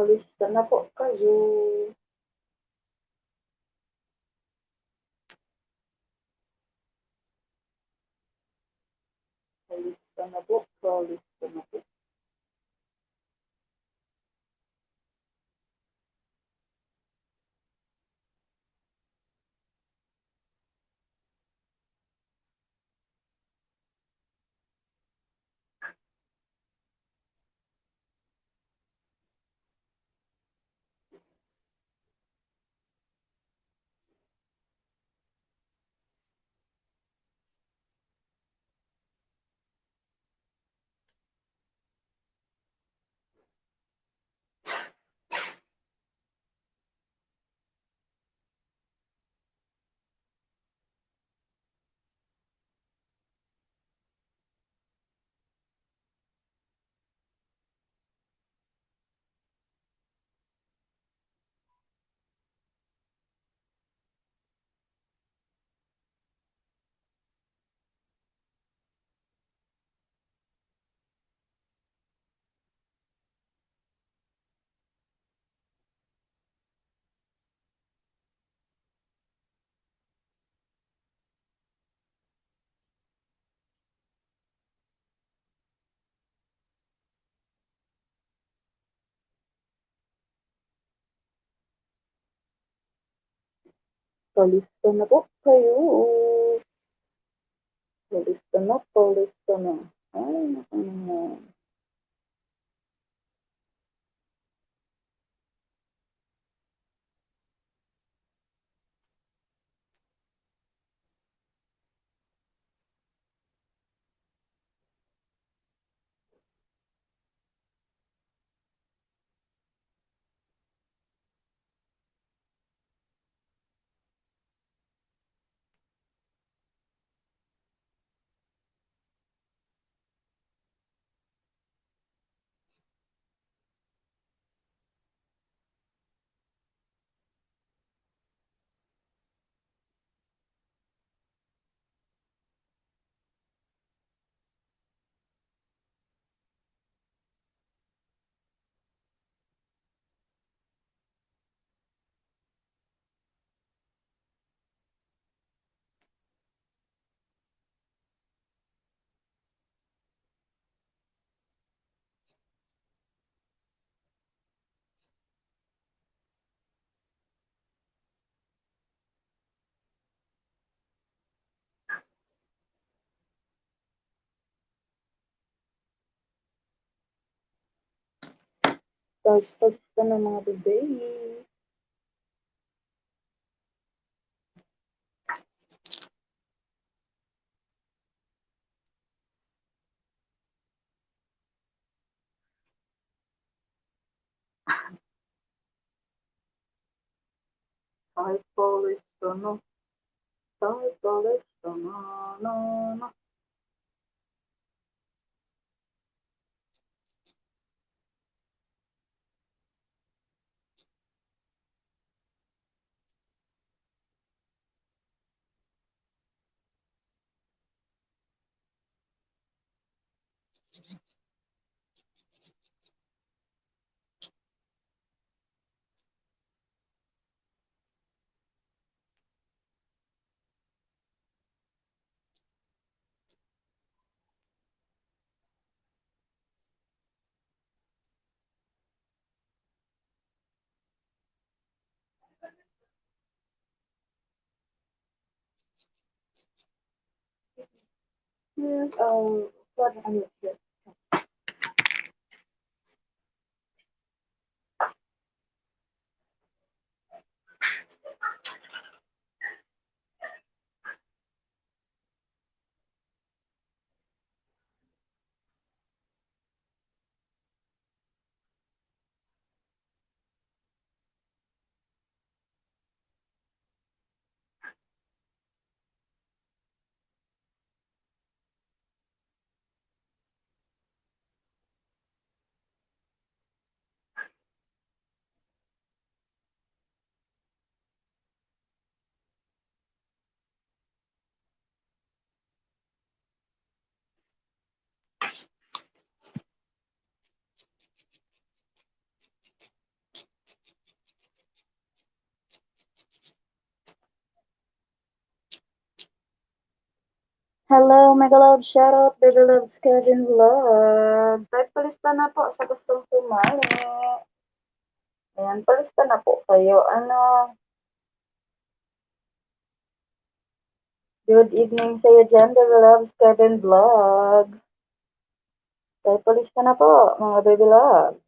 Kalista na po kayo. Kalista na po. Kalista na po. Kalista na po kayo. Kalista na. Kalista na. Ay, naku naman. Kalista na mga bebe. Ay, kalista na. Ay, kalista na. Yes, what I'm here. Hello, mega love shoutout, baby loves Kevin Vlog. Palista na po sa gustong sumali. Ayan, palista na po kayo. Good evening sa iyo dyan, baby loves Kevin Vlog. Palista na po, mga baby love.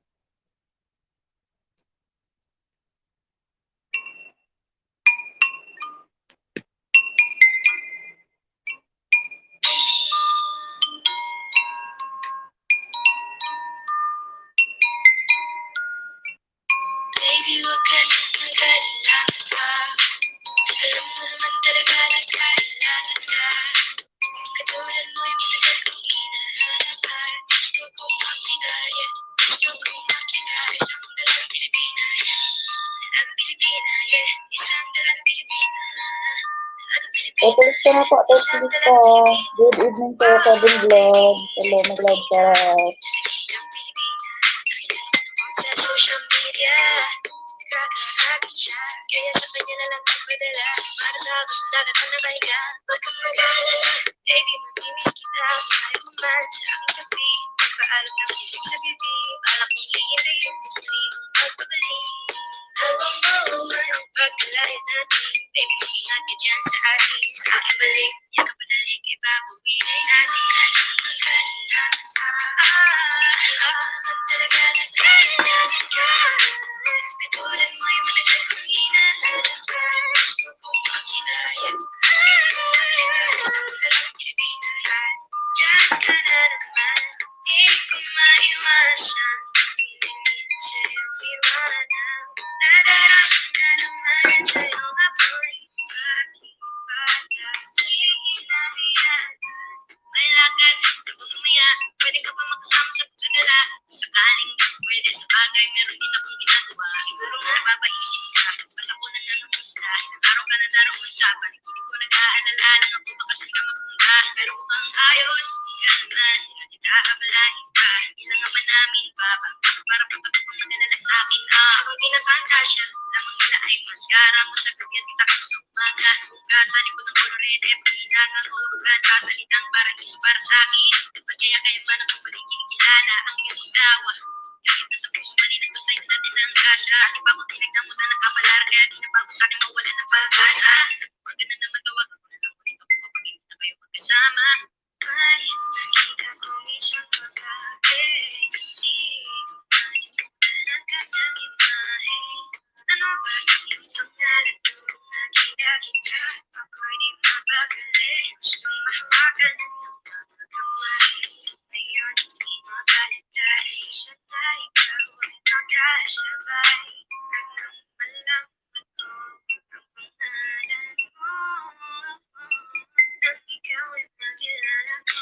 Baby, wag ka nang mag-alala pa. Alam mo naman talaga na kailangan ka. Katulad mo'y matagal kong hinahanap at gusto kong makikaya. Gusto kong makikaya. Isang dalagang Pilipina, dalagang Pilipina, yeah. Isang dalagang Pilipina, dalagang Pilipina, Palista na po, isang palista. dalagang Pilipina. Good evening sa iyo, Kevin Vlog. Hello, mega love shoutout. Isang Pilipina, nakilala ko noon sa social media. Nakakaagad siya, kaya sa kanya na lang nagpadala. Para sa gustong dagat na nabayga. Huwag kang mag-alala, baby, mamimiss kita. Kahit naman sa aking tabi, magpaalam ng ibig sa bibig. Balak kong hihintayin mo muli mong pagbabalik. Alam mo man ang pagkalaya natin, baby, mag-ingat ka dyan sa akin. Sa aking balik, yakap padalik, ibabawiin natin. Mag-alala ka, alam naman talaga na kailangan ka. Katulad mo'y matagal kong hinahanap ka. Gusto kong makilaya. Isang dalagang Pilipina, diyan ka na naman. Di ko maiwasan tumingin sa'yong liwanag. Nadarama na naman yan sa'yong apoy. Bakit bata, hihina-hina. May lakad, kapag umaya, pwede ka pa makasama sa pagdadala. Sakaling pwede sa bagay, meron din akong ginagawa. Siguro nga napapaisip ka, ba't ako nangangamusta? Ilang araw ka na naroon sa panikinig ko, nag-aalala lang ako baka saan ka mapunta. Pero mukhang ayos, di ka naman, di na kita abalahin pa. Hindi lang naman namin baba, para papatupang mag-alala sa akin. Kung di napangkasya, lamang nila ay maskara mo sa gabi at kita ka sa umaga. Kung ka sa likod ng kolorete, pag-inang ang hulugan, sasalitang parang iso para sa akin. Ba't kaya kayo man ang kumaling kinikilala ang iyong tawa? Kahit na sa puso maninag ko sa'yo natin ang kasya. Di pa ako tinagdamot na nakapalar, kaya di na bago sa'kin mawalan ng pag-asa. Huwag ka na naman tawag ako na lang ulit ako kapag hindi na kayo magkasama. Ay, nakita ko isang babae, di ko malimutan ang kanyang imahe. Ano ba yung pangalan ko? Nakita kita, ako'y di mapakali. Gustong mahawakan ng mga kamay. Ngayon hindi mabaliktad, isa na ikaw ay magkasabay. Anong malaman ko ang pangalan mo? Nang ikaw ay magkilala ko.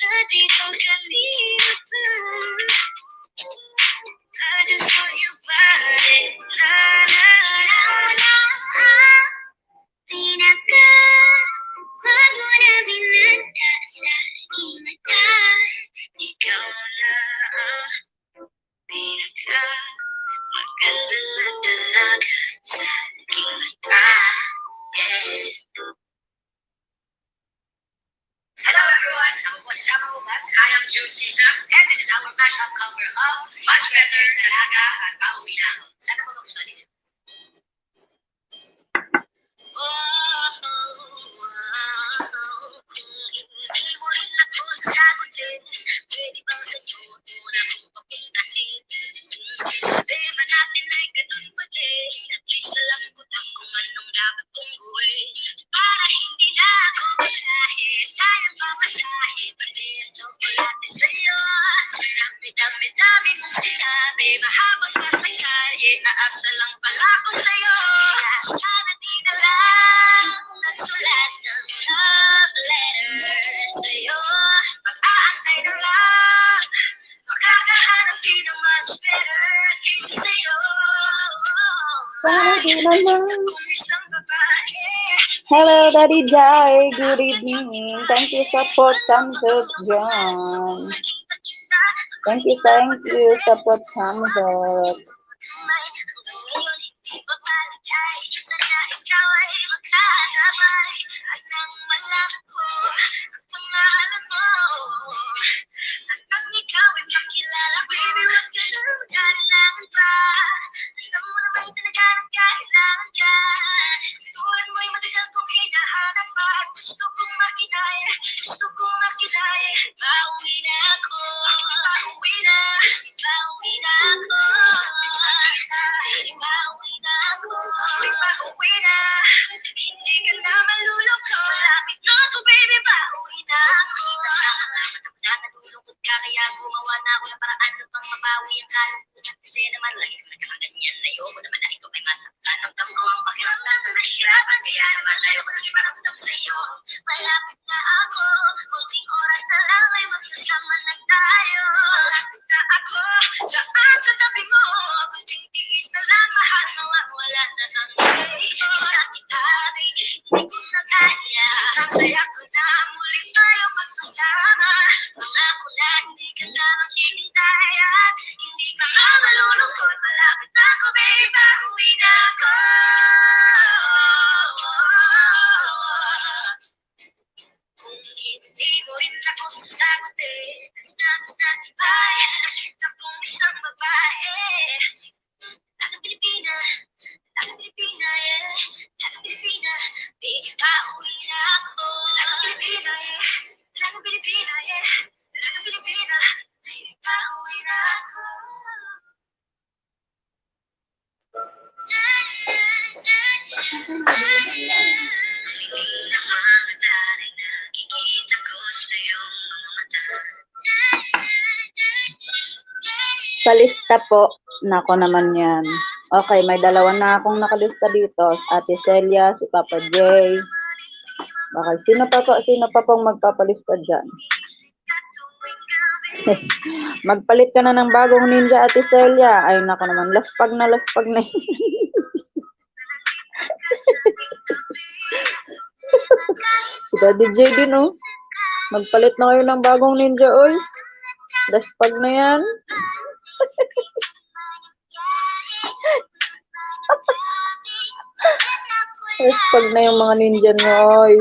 dito kalimutan. I just want your body. La la la la. Pinaka-wag mo na binanda sa aking mata. Ikaw na ang pinaka-maganda na talaga sa aking mata. Yeah. Hello everyone, ako po si Sama Ubat. I am June Sisa, and this is our mashup cover of Much Better, Dalaga, at Pauwi na Ako. Sana po magustuhan ninyo. Kung hindi mo rin ako sasagutin, pwede bang sa'yo huwag mo na kong papuntahin? Kung sistema natin ay ganun pa din, at least alam ko na kung anong dapat kong gawin. Para hindi na ako masahe, sayang pa masahe, pati ang tsokolate sa'yo. Sa dami-dami mong sinabi, mahabang pa sa kalye, aasa lang pala ko sa'yo. Kaya sana di na lang nagsulat ng love letter sa'yo. Mag-aantay na lang, makakahanap din ng much better kaysa sa'yo. Sana di na lang. Kung isang babae, Hello, Daddy Jai. Good evening. Thank you support thumbs up, John. Thank you support thumbs up. Gusto kong makilaya, pauwi na ako. Pauwi na ako. Pauwi na ako. Pauwi na. Hindi ka na maluloko. Malapit na ako, baby, pauwi na ako. Kasama na nalulungkot ka, kaya gumawa na ako ng paraan upang mabawi ang kalungkutan. Kasi naman lang, nagkaganyan na ayoko naman na ikaw ay masaktan. Ramdam ko ang pakiramdam na nahihirapan, kaya naman ayoko nang iparamdam sa iyo. Malapit na ako, kunting oras na lang ay magsasama na tayo. Malapit na ako, dyan sa tabi mo, kunting tiis na lang, mahal na wala na ng way. Sa kitabi, hindi ko na kaya, ang saya ko na muli tayo magsasama. Pangako na hindi ka na maghihintay at hindi ka na malulungkot. Malapit na ako, baby, pauwi na ako. Kung hindi mo rin ako sasagutin, basta ay nakita kong isang babae. Lagang Pilipina, yeah. Lagang Pilipina, baby, pauwi na ako. Lagang Pilipina, yeah. Lagang Pilipina, yeah. Lagang Pilipina, baby, pauwi na ako. Palista po. Nako naman yan. Okay, may dalawa na akong nakalista dito. Ate Celia, si Papa J. Okay, sino pa pong magpapalista dyan? Magpalit ka na ng bagong ninja, Ate Celia. Ay, nako naman. Laspag na. Si Daddy J din, oh. Magpalit na kayo ng bagong ninja, oy. Laspag na yan. Laspag na yung mga ninja nyo, oy.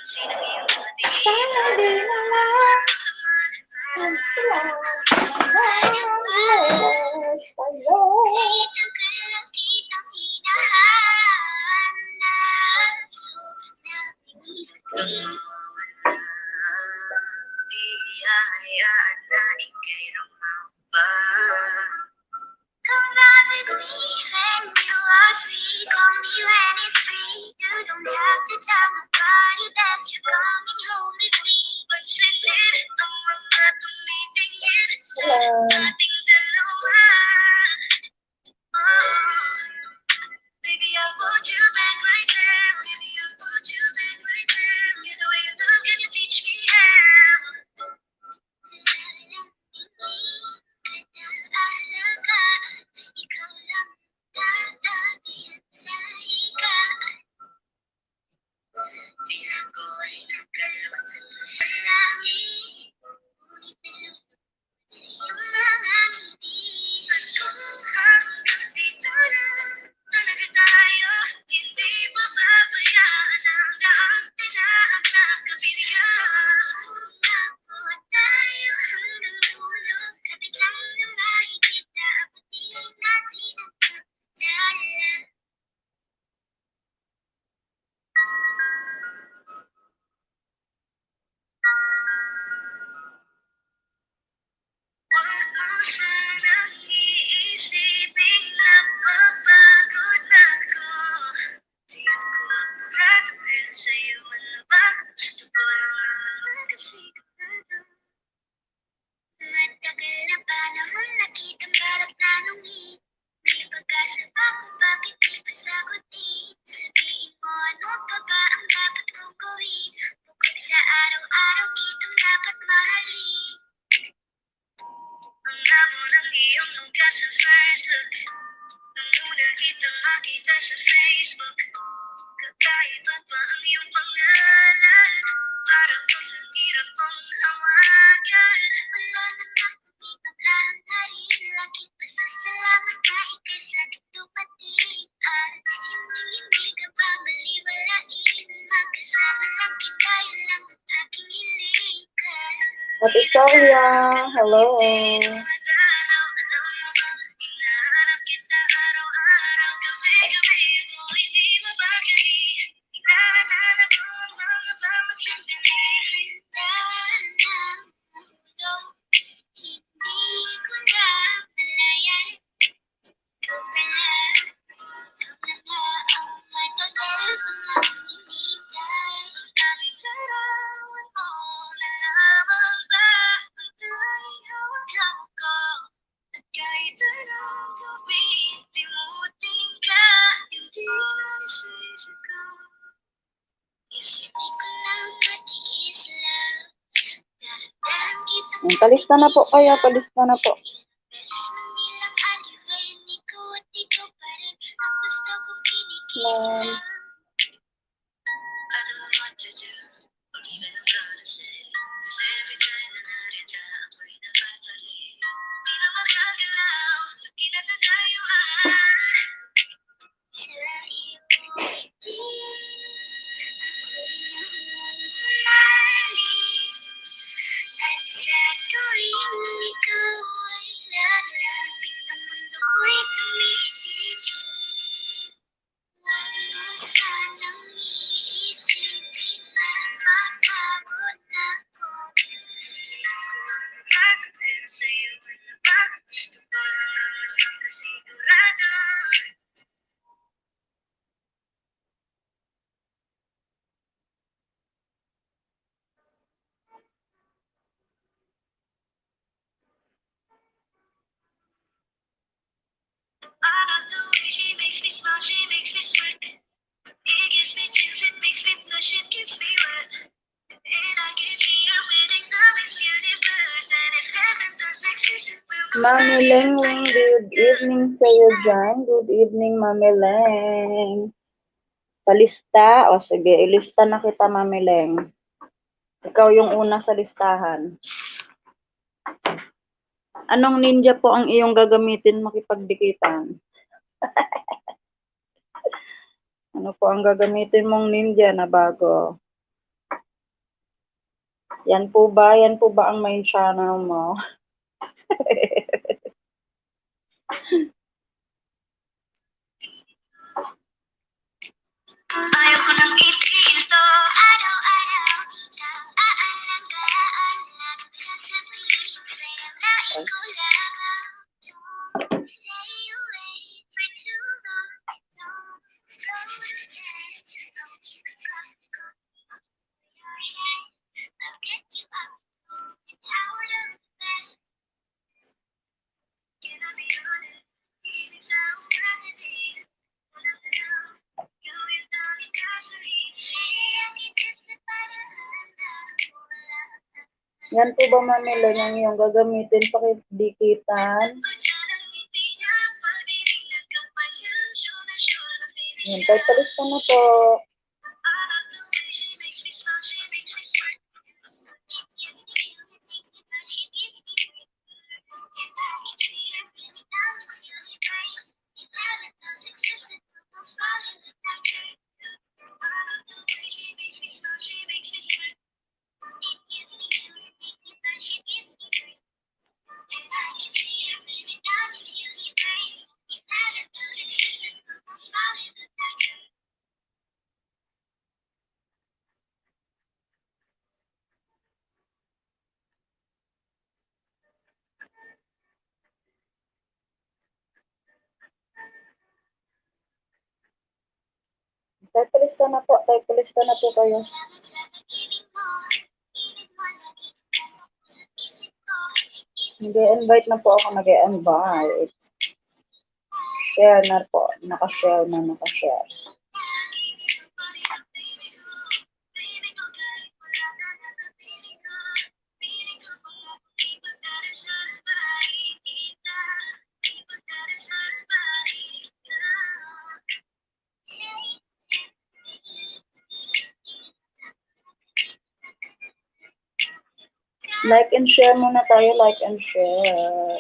pansin ang iyong mga tingin. Sana di na lang ang sa'yo. Kitang hinahanap, sobrang napinis kang mawala. Di hahayaan na ika'y rumamba. Come round with me when you are free. Call me when it's free. You don't have to tell nobody that you're coming home with me. Pansinin ang mga tumitingin sa ating dalawa. Oh, baby, I want you back right there. Baby, I want you back right there. The way you look, can you teach me how? Ikaw lang tatabihan sa higa. Tingnan ko ay nagkalot sa langit. Ngunit nalulungkot sa iyong mga ngiti. At kung hanggang dito na talaga tayo, hindi mababayaan ang daang tinahak na kabiligan. Una po tayo hanggang dulo, kapit lang na mahigit na abutin natin ang pagdala. Huwag mo sanang iisipin na papagod na ako. Di ako apurado, pero sa'yo man na ba? Gusto ko lang naman magkasigurado. Matagal na panahon nakitang balak tanongin. May pag-asa ba kung bakit di pa sagutin? Sabihin mo ano pa ba ang dapat kong gawin? Bukod sa araw-araw kitang dapat mahalin. Ang amo ng iyong mukha sa first look. Nung una kitang makita sa Facebook, kakaiba pa ang iyong pangalan. Parang kung nanghirap kong hawakan. Wala namang kundi pagkahantarin. Lagi pasasalamat na ika'y sa dumating. At hindi ka ba maliwalain? Magkasama lang kita, yun lang ang aking hiling. Ate Soria, hello. Kahit anong gawin, limutin ka, hindi na nasisip ko. Isip di ko lang matiis lang. Dahan kitang Palista na po kayo, palista na po. beses man nilang aliwain, ikaw at ikaw pa rin ang gusto kong kinikislang. I don't know what to do, or even I'm gonna say. Cause every time na narita, ako'y napapalik. Di na makagalaw sa kinatatayuan. Sa iyong ngiti, ako'y namahalin. At sa tuwing ikaw ay lalapit, ang mundo ko'y tumititig. Huwag mo sanang iisipin na mapagod na ako. Pero sa'yo man na ba? Gusto ko lang naman magkasigurado. I love the way she makes me smile, she makes me smirk. It gives me chills, it makes me blush, it keeps me wet. And I can see her winning the Miss Universe. And if heaven does exist, it will most Mami Leng, good evening sa'yo dyan. Good evening, Mami Leng. Palista? O sige, ilista na kita, Mami Leng. Ikaw yung una sa listahan. Anong ninja po ang iyong gagamitin makipagdikitan? Ano po ang gagamitin mong ninja na bago? Yan po ba? Yan po ba ang main channel mo? Ayaw ko nang itigil to. Araw-araw kitang aalagaan. Laging sasabihin sa'yo na ikaw lamang. Don't stay away for too long. Don't go again. I'll keep it coming. Your head, I'll get you up and out of bed. Can I be honest? Isip sa ulan na din. Walang alam. Gawin namin kasali. Sayang ikasa para na wala. Yan po ba, Mamila, yung iyong gagamitin sa dikitan? Yan, pagpalista na po. Typelista na po. Typelista na po kayo. Nag-invite na po ako. Nag-invite. Share na po. Naka-share na. Naka-share. Like and share muna tayo. Like and share.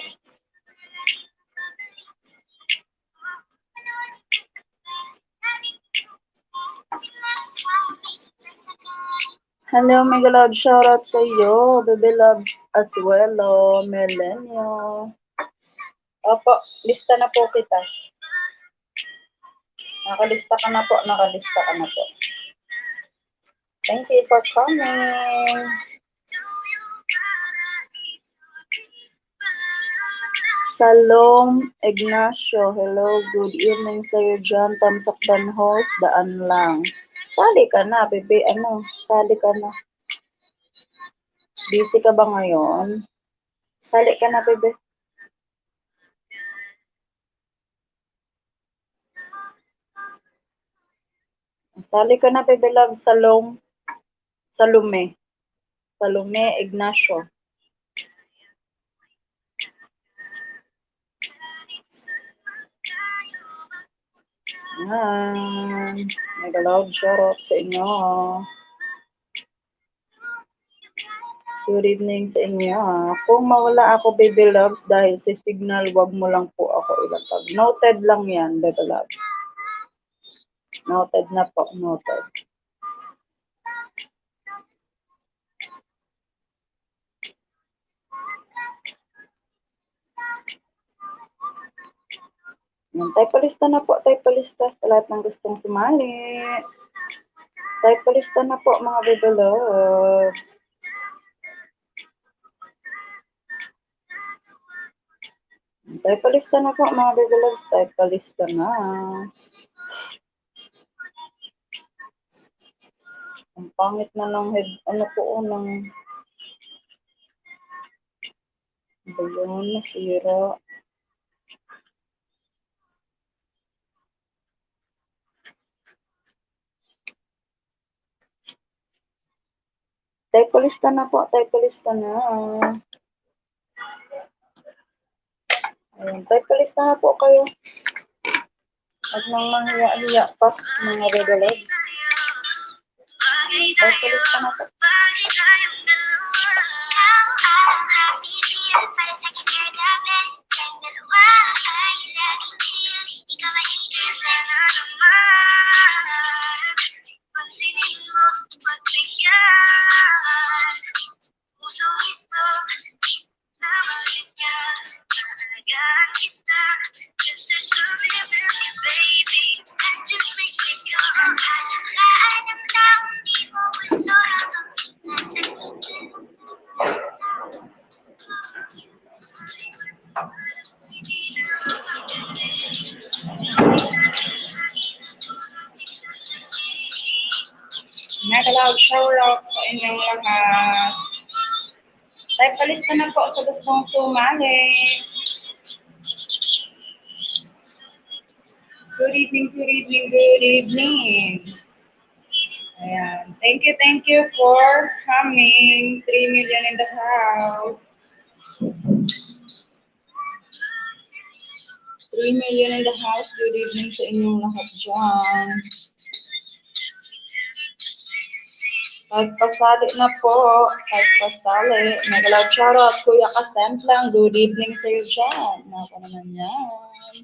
Hello, mega love. Shoutout sa iyo. Baby love as well. Oh, Melenio. Opo, lista na po kita. Nakalista ka na po. Nakalista ka na po. Thank you for coming. Salom Ignacio, hello, good evening sa'yo dyan. Tamsakdan host, daan lang. Sali ka na, bebe, sali ka na. Busy ka ba ngayon? Sali ka na, bebe. Sali ka na, bebe love, Salome Ignacio. Yan. Mega love, shoutout sa inyo. Good evening sa inyo. Kung mawala ako, baby loves, dahil sa signal, wag mo lang po ako ilatag. Noted lang yan, baby loves. Noted na po, noted. Typelista na po, typelista sa lahat ng gustong sumali. Typelista na po, mga baby loves. Typelista na po, mga baby loves. Typelista na. Ang pangit na ng head, ng ayun, nasira. Typelista na po, typelista na. Ayun, typelista na po kayo. At nang manghiya-hiya pa, mga regalad. Typelista na po. Pansinin mo, pagbigyan. Mega loud shower out sa inyong lahat. Tayo palista na po sa gustong sumali. Good evening, good evening, good evening. Ayan. Thank you for coming. 3 million in the house. 3 million in the house. Good evening sa inyong lahat dyan. Kahit pasali na po. Kahit pasali. Nagalaw charot. Kuya Kasent lang. Good evening sa iyo dyan. Nako naman yan.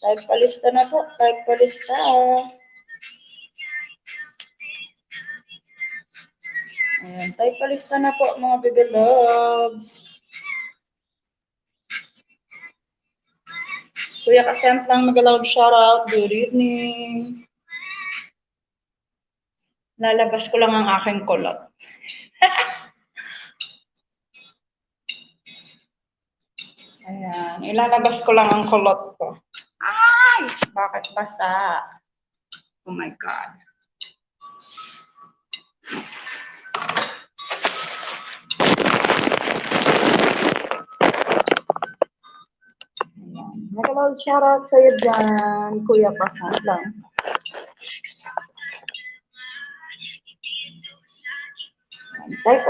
Kahit palista na po. Kahit palista. Ayan. Kahit palista na po mga baby loves. Kuya Kasent lang nagalaw shoutout. Good evening. Lalabas ko lang ang aking kulot. Ayan, ilalabas ko lang ang kulot ko. Ay! Bakit basa? Oh my God. Ayan. Nagalaw shoutout sa'yo dyan, Kuya Kasent lang. Type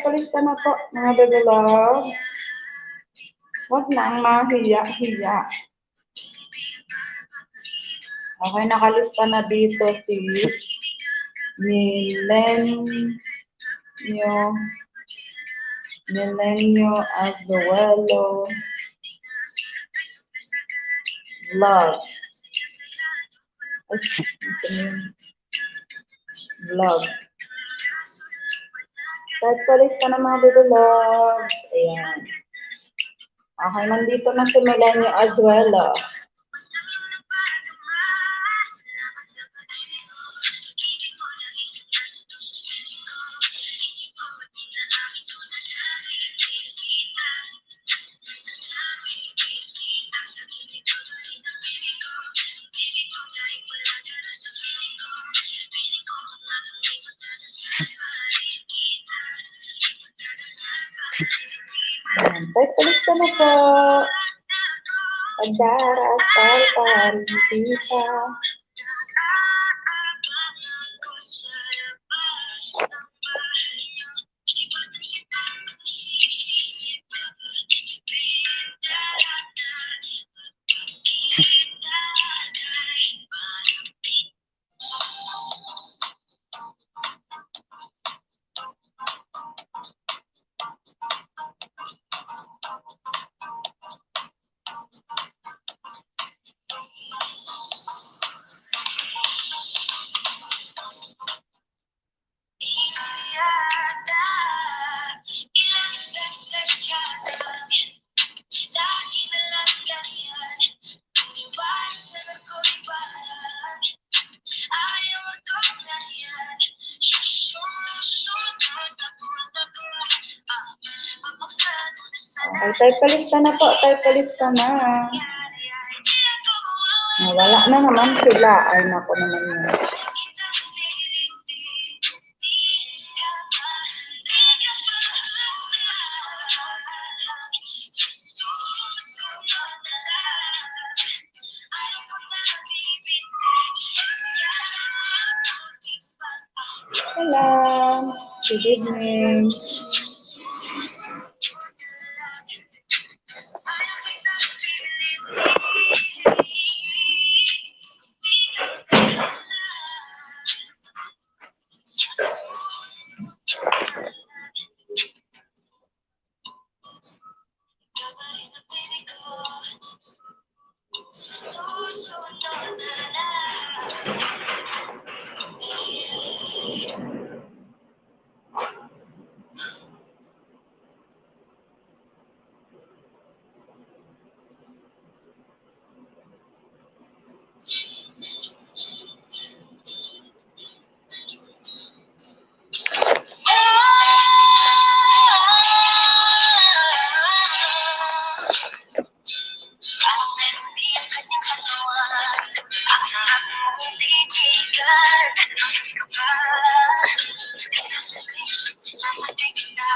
palista na po, mga baby loves. Huwag nang mahiya-hiya. Okay, nakalista na dito si Milenio Azuelo Love. Love. Type palista na mga baby loves. Ayan. Okay, nandito na si Milenio Azuelo. Type palista na po. Pagdarasal paritita. Okay, type palista na po. Type palista na. Wala na naman sila. Ay, nako naman yun. Hello. Good evening. Isa sa space, isa sa kita.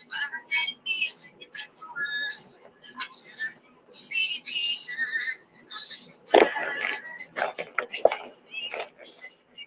Parang naibigan yung katuan. At sarap mong titigan. Ako sa sinta. Isa sa space, isa sa kita.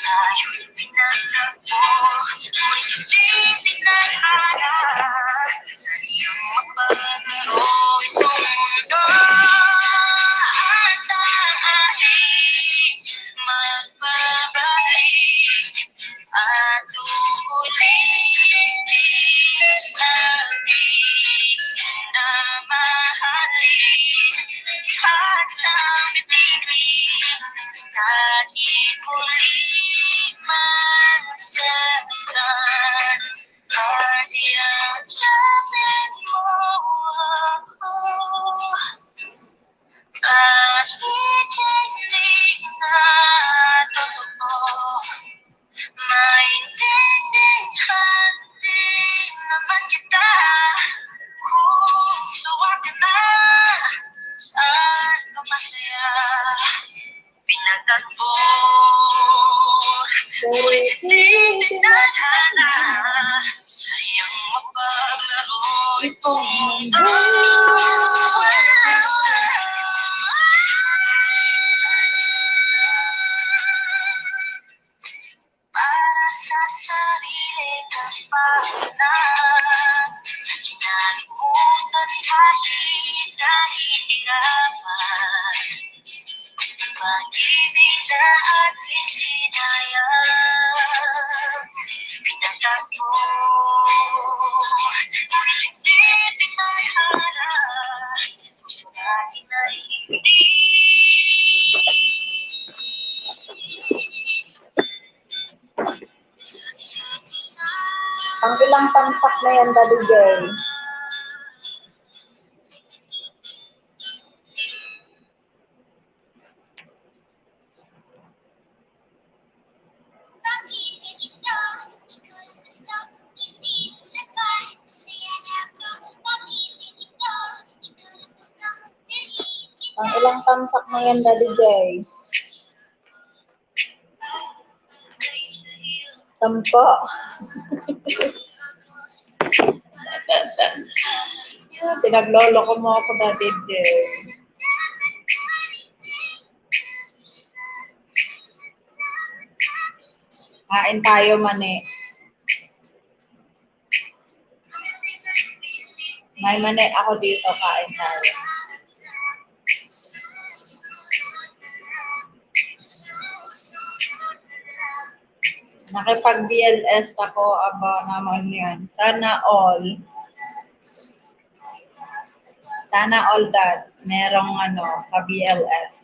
Tayo'y pinagtagpo. Pilit hindi tinadhana. Sayang mapagano itong mundo. Ako'y tinatapos. Ang ilang tampak na yan, Daddy Jay? Ang ilang tamsak na yan, Daddy Jay? 10. Pinaglolo ko mo ako, Daddy Jay. Kain tayo, mani. May mani ako dito, kain tayo. Nakipag-BLS ako, aba naman yan. Sana all. Sana all that. Merong ka-BLS.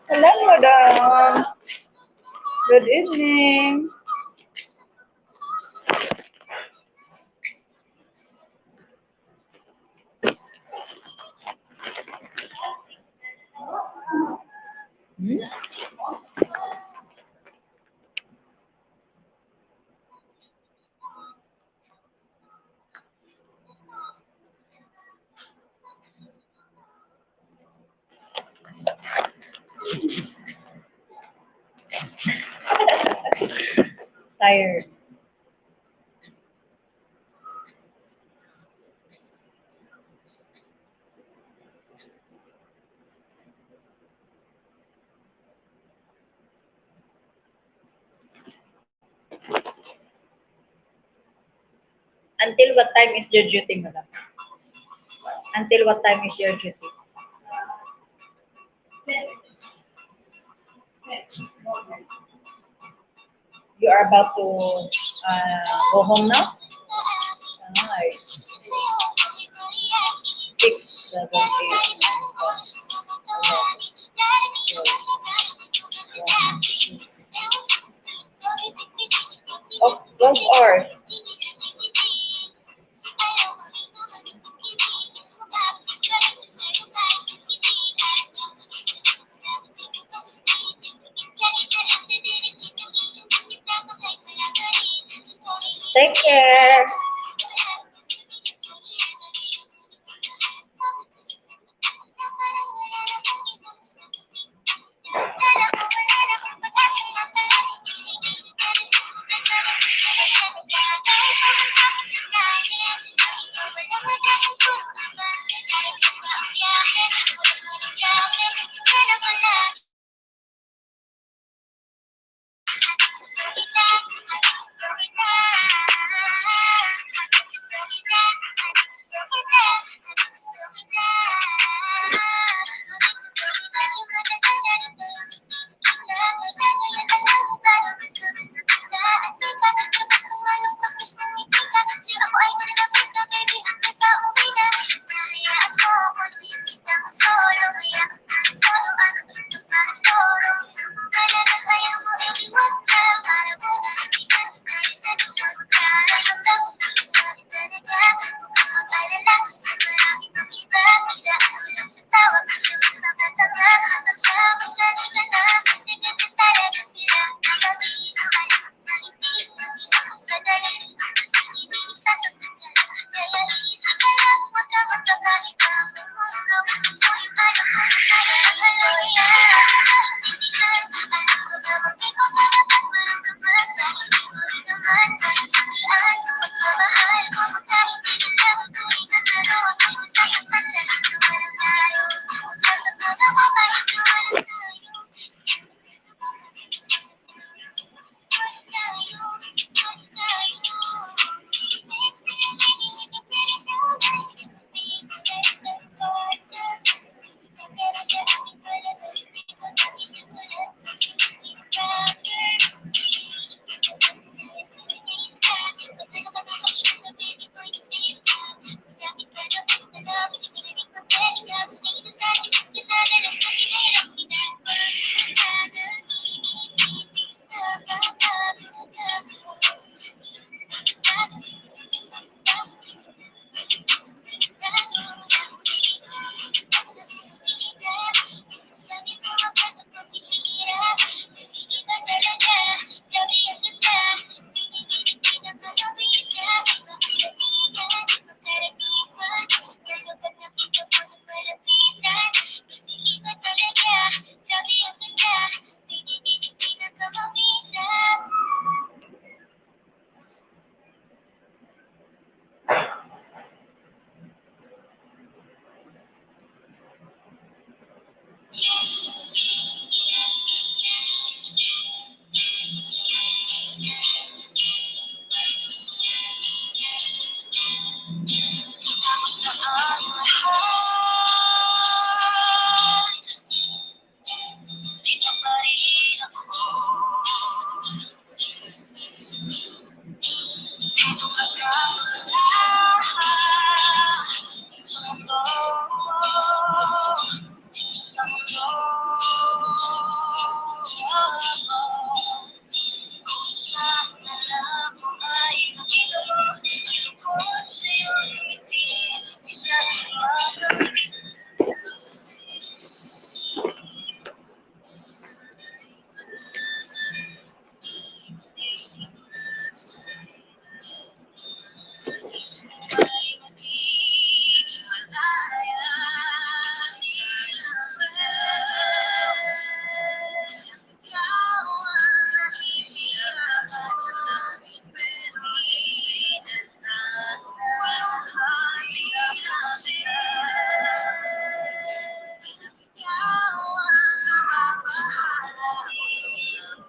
Hello, madam. Good evening. Tired. Until what time is your duty, madam? Until what time is your duty? You are about to go home now? Alright. 6, 7, 8, 9, 10, 11, 12 hours. Take care.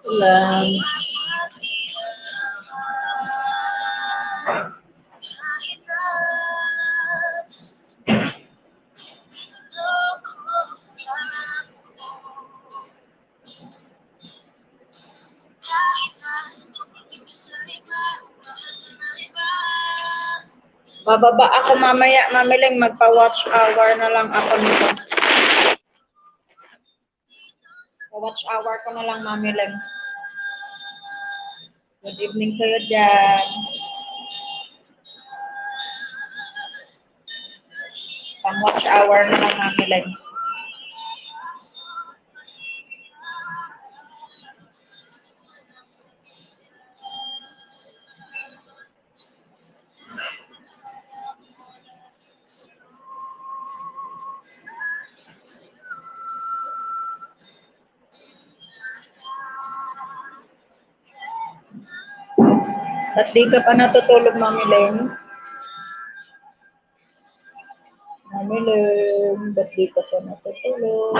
Lang. Bababa ako mamaya, mamiling magpa-watch hour na lang ako nito. Pa-watch hour ko na lang mamiling. Good evening kayo dyan. Pang-watch hour na lang mamiling. Ba't di ka pa natutulog, Mami Leng? Mami Leng, ba't di ka pa natutulog?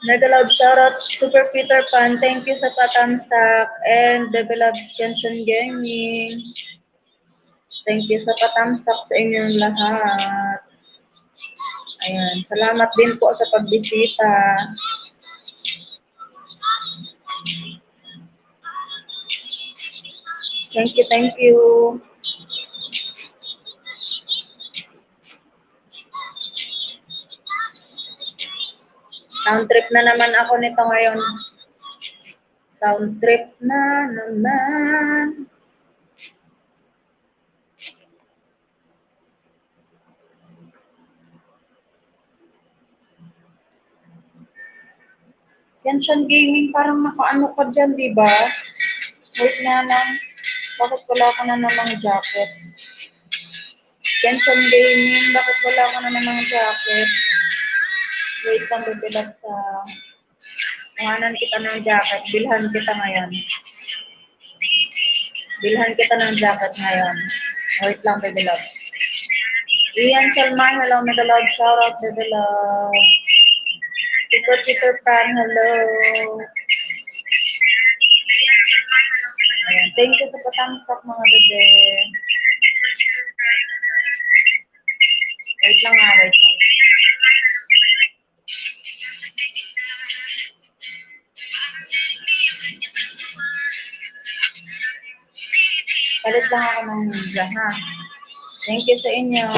Mega loud shoutout, Super Peter Pan, thank you sa patamsak, and the beloved Jensen Gaming. Thank you sa patamsak sa inyong lahat. Ayan, salamat din po sa pagbisita. Thank you, thank you. Sound trip na naman ako nito ngayon. Sound trip na naman. Genshin Gaming, parang nakaano ka dyan, di ba? Wait na lang. Bakit wala ka na namang jacket? Genshin Gaming, bakit wala ka na namang jacket? Wait lang, bibilag sa... Kuhanan kita ng jacket. Bilhan kita ngayon. Bilhan kita ng jacket ngayon. Wait lang, bibilag. Ian Salman, hello, mega love. Shout out, bibilag. Super Peter Pan, hello. Ayan, thank you sa patamsak mga bebe. Wait lang nga, wait lang. Palit lang ako ng media, ha? Thank you sa inyo.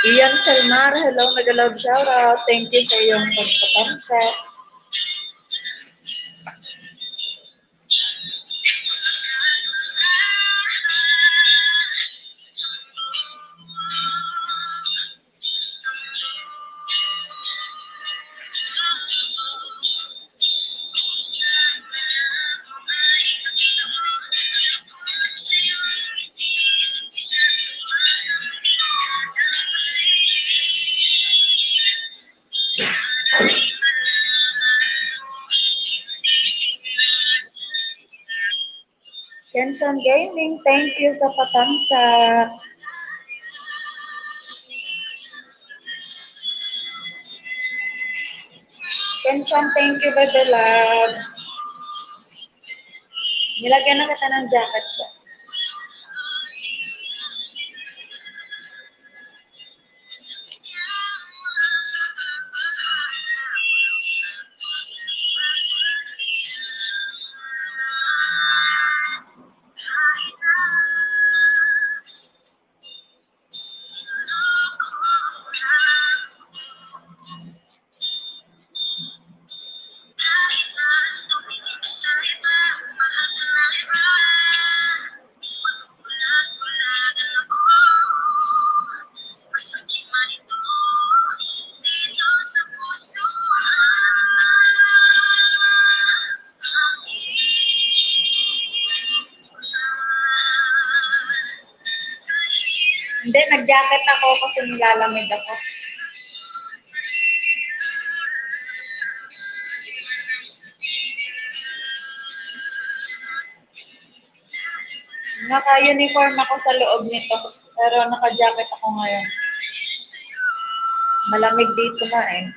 Ian Salmar, hello, nag-love shoutout. Thank you sa iyong pagpapansa. Kenshan Gaming, thank you sa patansa. Kenshan, thank you, baby loves. Nilagyan na kita ng jacket ko. Hindi, nag-jacket ako kasi nilalamig ako. Naka-uniform ako sa loob nito, pero naka-jacket ako ngayon. Malamig dito na eh.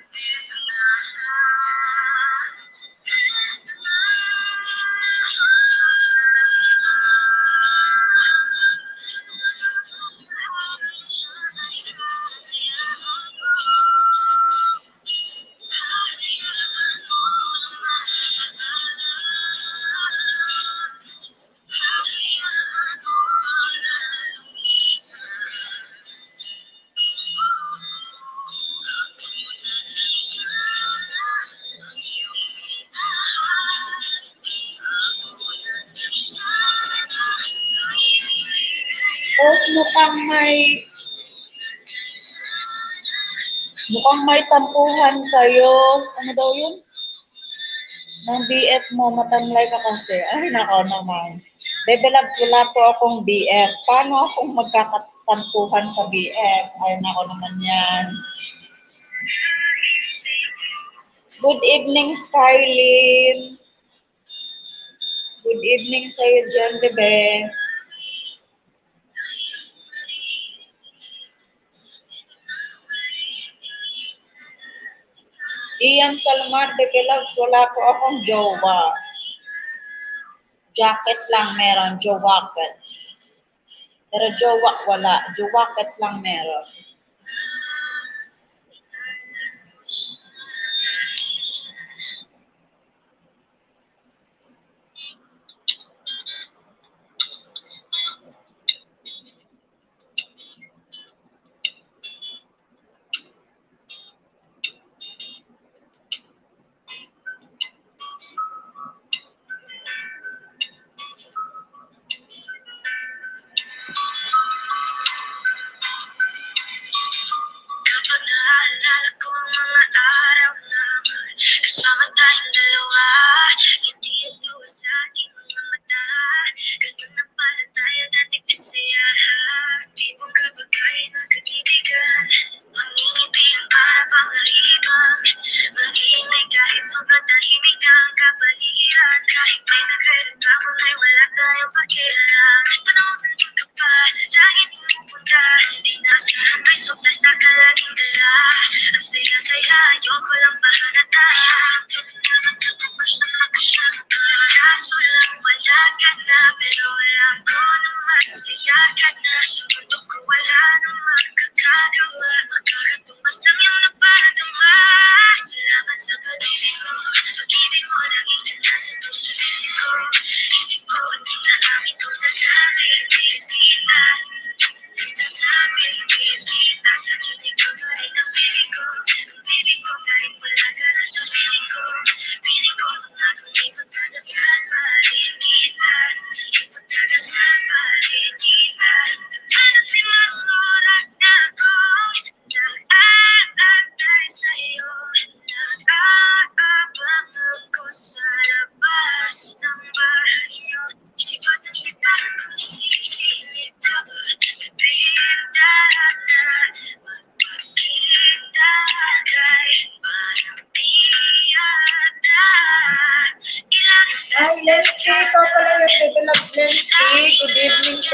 Tapos mukhang may tampuhan kayo. Ano daw yun? Ng BF mo, matamlay ka kasi. Ay, nako naman. Baby loves, wala po akong BF. Paano akong magkakatampuhan sa BF? Ay, nako naman yan. Good evening, Skylin. Good evening sa'yo dyan, bebe. Ian Salmar, bebe loves, wala po akong jowa. Jacket lang meron, jowaket. Pero jowa wala, jowaket lang meron. Kapag naalala ko ang mga araw naman, kasama tayong dalawa, hindi ito sa ating mga mata. Ganun na pala tayo dati kasiyahan, tipong kapag ay nagkatitigan, mangingiti ang para bang nahibang, mag-iingay kahit sobrang tahimik ang kapaligiran, kahit may nagrereklamo ay wala tayong pakialam. Panahon nandun ka pa, lagi pumupunta, di nasahan may sobra sa kalaging dala. Ang saya-saya, ayoko lang mahalata. Ganun naman kapag basta makasama ka, kaso lang wala ka na, pero alam ko na masaya ka na. Sa mundo ko wala namang kakagawa, magkakatumbas lang yung naparadama. Salamat sa pag-ibig ko, pag-ibig mo naging nasa puso ko. Isip ko, hindi na amin ko na nami-miss kita. Kita nami-miss kita sa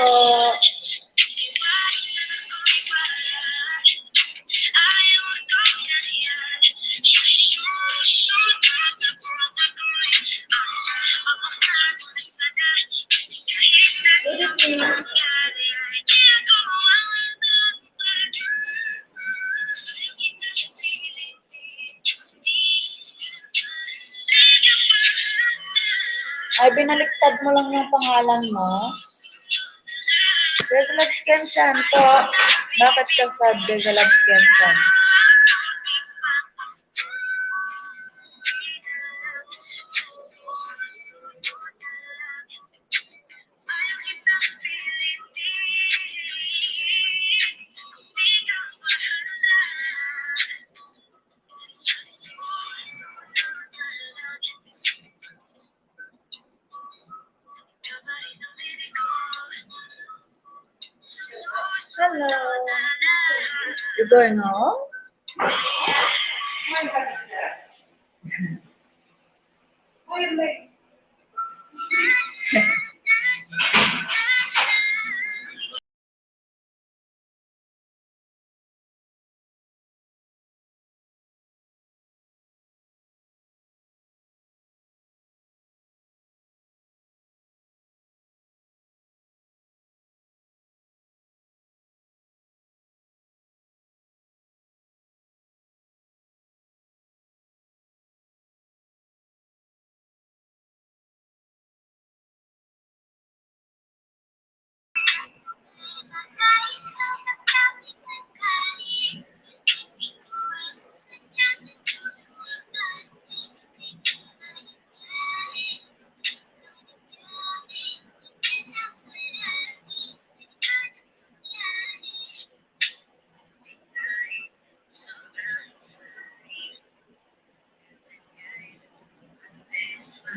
po. Good evening. Ay, binaliktad mo lang yung pangalan mo. Develop Kensan po. Bakit ka sa Develop Kensan? Hello. You going home?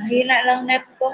Mahina lang net ko.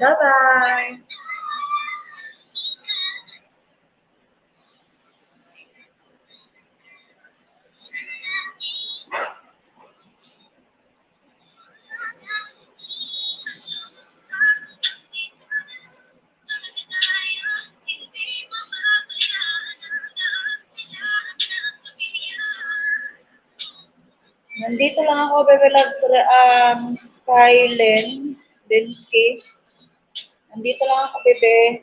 Bye-bye. Nandito lang ako, Bebe Loves, Skylen, Dinsky. Nandito lang ako, Bebe.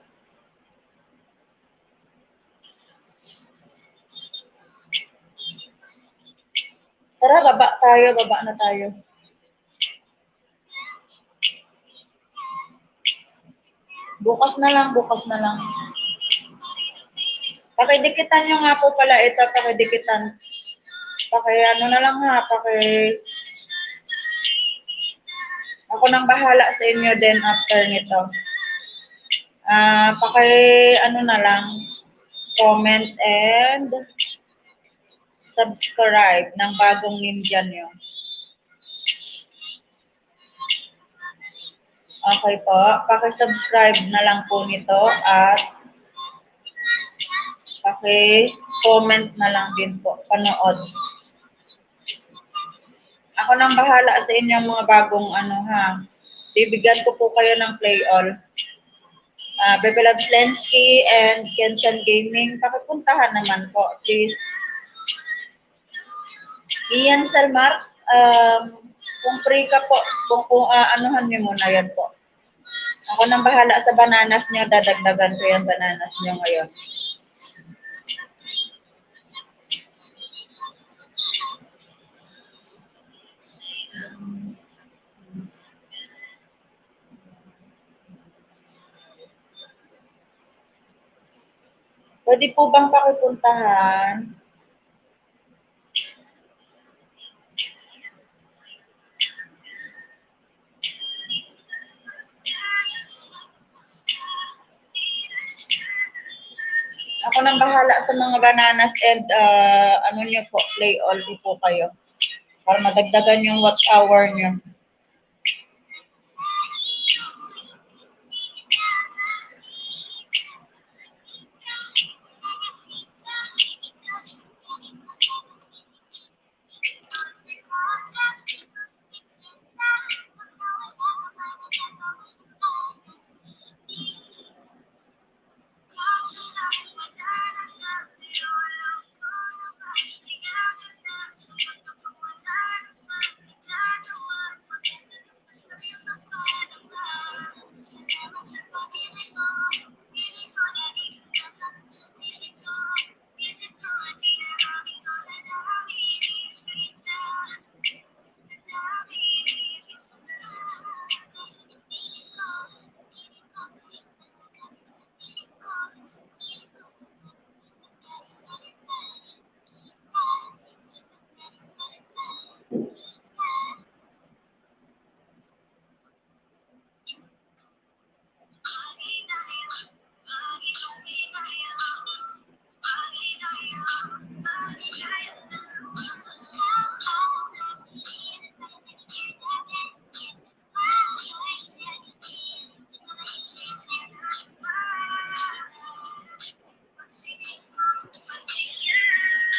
Tara, baba na tayo. Bukas na lang. Pakidikitan nyo nga po pala ito, pakidikitan. Ano na lang ha, ako nang bahala sa inyo din after nito. Ano na lang, comment and subscribe ng bagong ninja nyo. Okay po, paki-subscribe na lang po nito at paki-comment na lang din po, panood. Ako nang bahala sa inyong mga bagong ano ha. Bibigyan ko po kayo ng play all. Bebe Loves Lensky and Kensan Gaming, pakipuntahan naman po, please. Ian Salmar, kung free ka po, kung anuhan niyo muna yan po. Ako nang bahala sa bananas niyo, dadagdagan ko yung bananas niyo ngayon. Pwede po bang pakipuntahan? Ako nang bahala sa mga bananas and ano niyo po, play all po kayo. Para madagdagan yung watch hour niyo.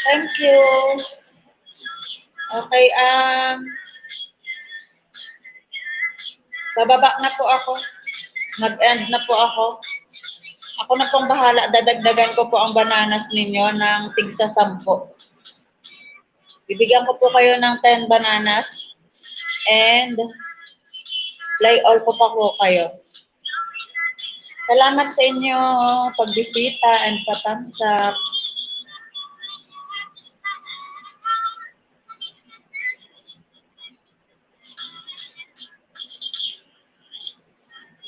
Thank you. Okay, bababa na po ako. Mag-end na po ako. Ako na pong bahala. Dadagdagan ko po ang bananas ninyo ng tigsa 10. Bibigyan ko po kayo ng 10 bananas. And play all po pa po kayo. Salamat sa inyo pagbisita and pa-thumbs up.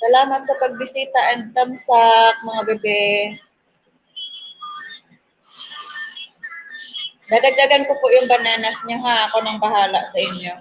Salamat sa pagbisita and thumbs up, mga bebe. Dadagdagan ko po yung bananas niyo ha. Ako nang bahala sa inyo.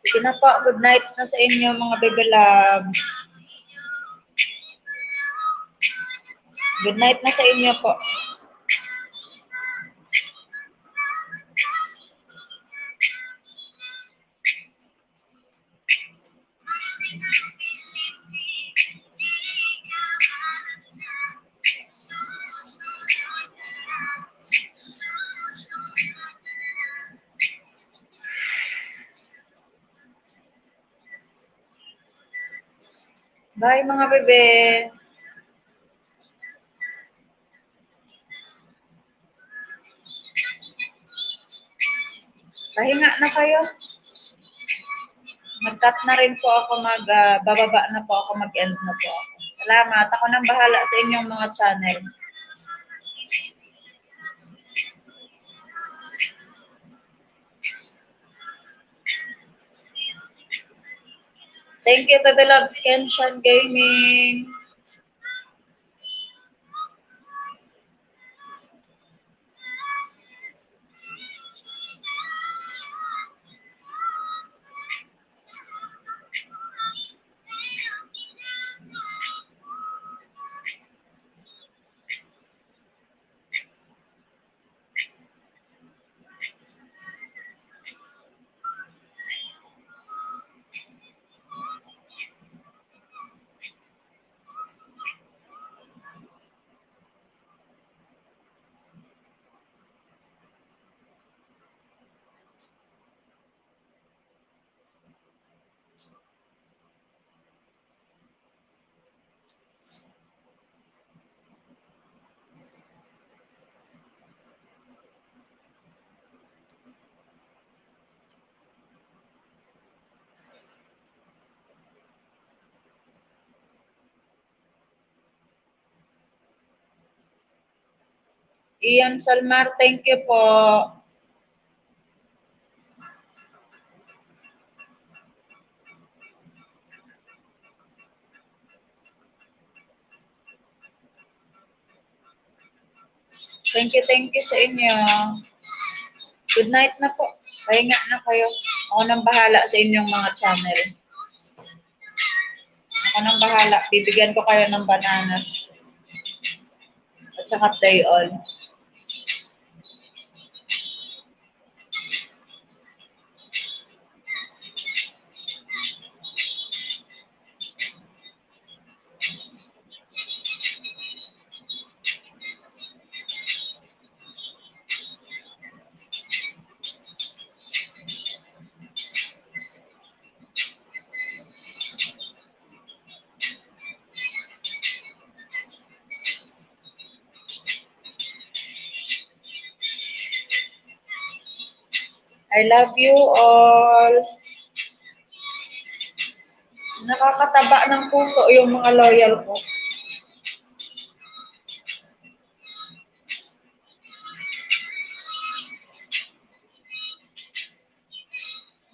Sige na po, good night na sa inyo mga baby love. Good night na sa inyo po. Bye mga bebe. Pahinga na kayo. Mag-cut na rin po ako, bababa na po ako, mag-end na po ako. Salamat. Ako nang bahala sa inyong mga channel. Thank you, Bebe Loves, Kenshan Gaming. Ian Salmar, thank you po. Thank you sa inyo. Good night na po. Pahinga na kayo. Ako nang bahala sa inyong mga channel. Ako nang bahala. Bibigyan ko kayo ng bananas. At saka day on. I love you all. Nakakataba ng puso yung mga loyal ko.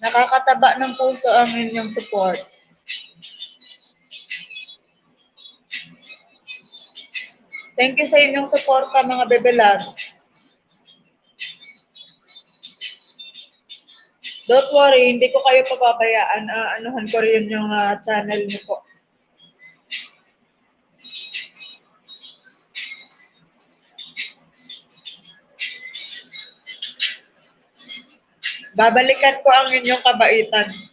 Nakakataba ng puso ang inyong support. Thank you sa inyong suporta, mga Bebe Loves. Don't worry, hindi ko kayo pababayaan. Anuhan ko rin yung channel niyo po. Babalikan ko ang inyong kabaitan.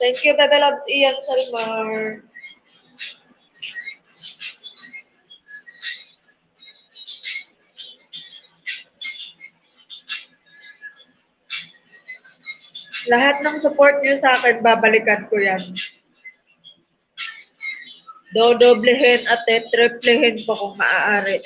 Thank you, Bebe Loves, Ian Salmar. Lahat ng support niyo sa akin, babalikan ko yan. Dodoblehin at triplehin po kung maaari.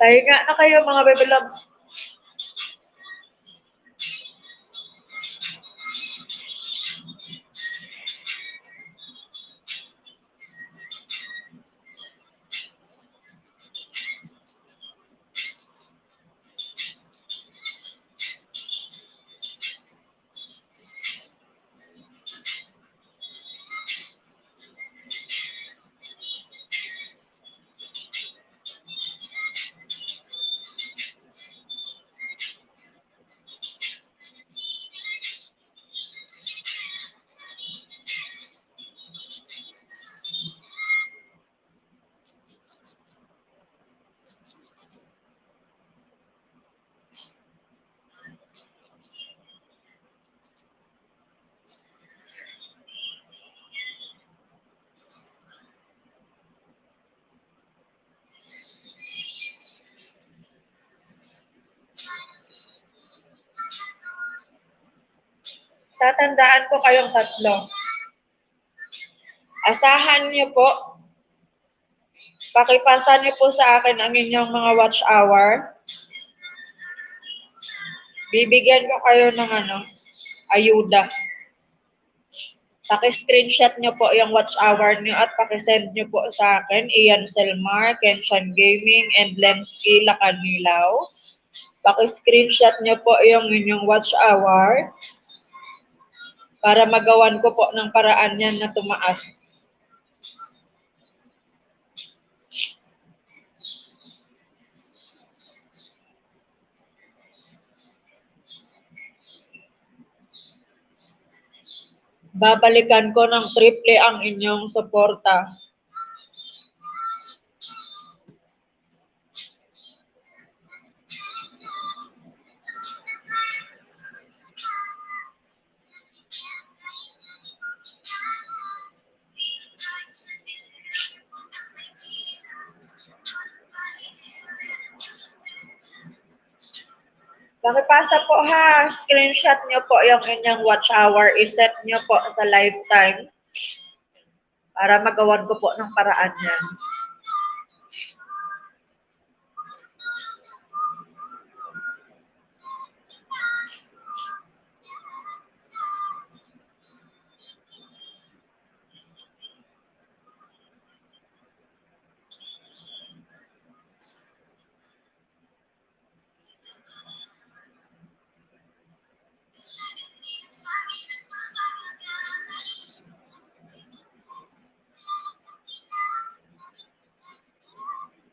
Pahinga na kayo, mga Bebe Loves. Tatandaan ko kayong tatlo. Asahan niyo po, pakipasa niyo po sa akin ang inyong mga watch hour. Bibigyan ko kayo ng ayuda. Paki-screenshot niyo po yung watch hour niyo at paki-send niyo po sa akin, Ian Selmar, Kenshan Gaming, and Lensky Lakanilaw. Paki-screenshot niyo po yung inyong watch hour para magawan ko po ng paraan yan na tumaas. Babalikan ko ng triple ang inyong suporta. Pakipasa po ha, screenshot nyo po yung inyong watch hour, iset nyo po sa lifetime para magawan ko po ng paraan yan.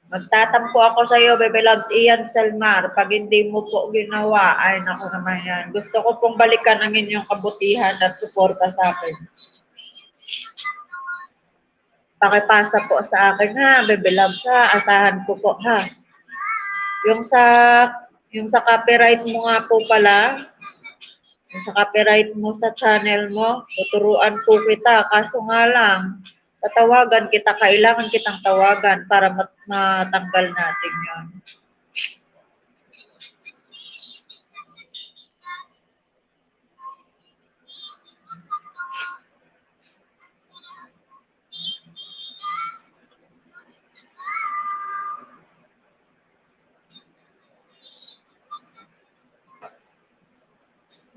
Magtatampo ako sa iyo, Bebe Loves, Ian Selmar. Pag hindi mo po ginawa, ay naku naman yan. Gusto ko pong balikan ang inyong kabutihan at suporta sa akin. Pakipasa po sa akin ha, Bebe Loves ha. Asahan ko po ha. Yung sa copyright mo nga po pala, yung sa copyright mo sa channel mo, tuturuan po kita. Kaso nga lang, tatawagan kita, kailangan kitang tawagan para matanggal natin yun.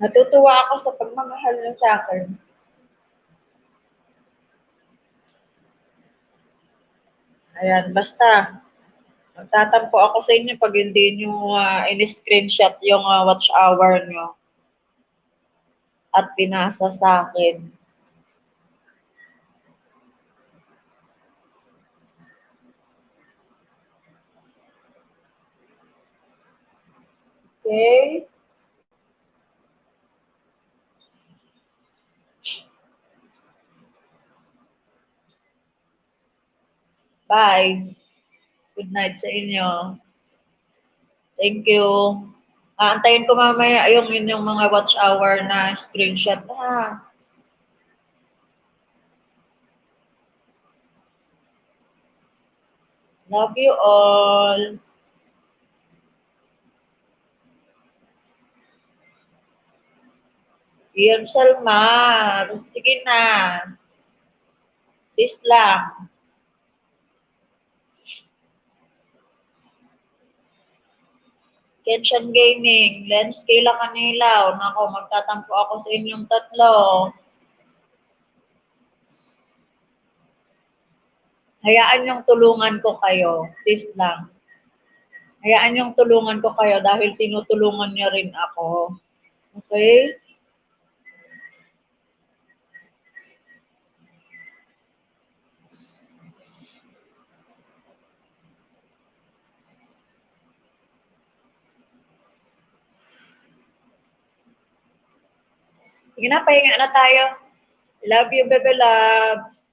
Natutuwa ako sa pagmamahal niyo sa akin. Ayan, basta. Magtatampo ako sa inyo pag hindi nyo in-screenshot yung watch hour nyo at pinasa sa akin. Okay? Bye. Good night sa inyo. Thank you. Aantayin ko mamaya yung inyong mga watch hour na screenshot. Love you all. Ian Salmar. Sige na. This lang. Kenshan Gaming, Lensky Lakanilaw. Nako, magtatampo ako sa inyong tatlo. Hayaan yung tulungan ko kayo. This lang. Hayaan yung tulungan ko kayo dahil tinutulungan niyo rin ako. Okay? Sige na, pahinga na tayo. I love you, Bebe Loves.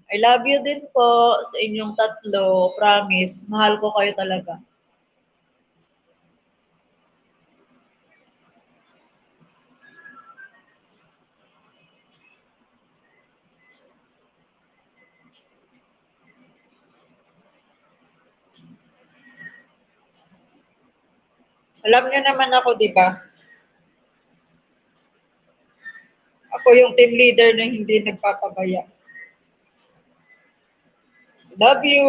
I love you din po sa inyong tatlo. Promise, mahal ko kayo talaga. Alam niyo naman ako, di ba? po yung team leader na hindi nagpapabaya. Love you.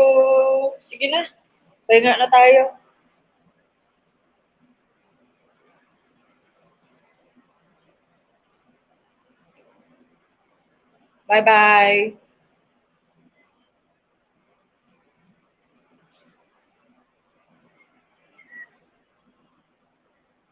Sige na. Pahinga na tayo. Bye-bye.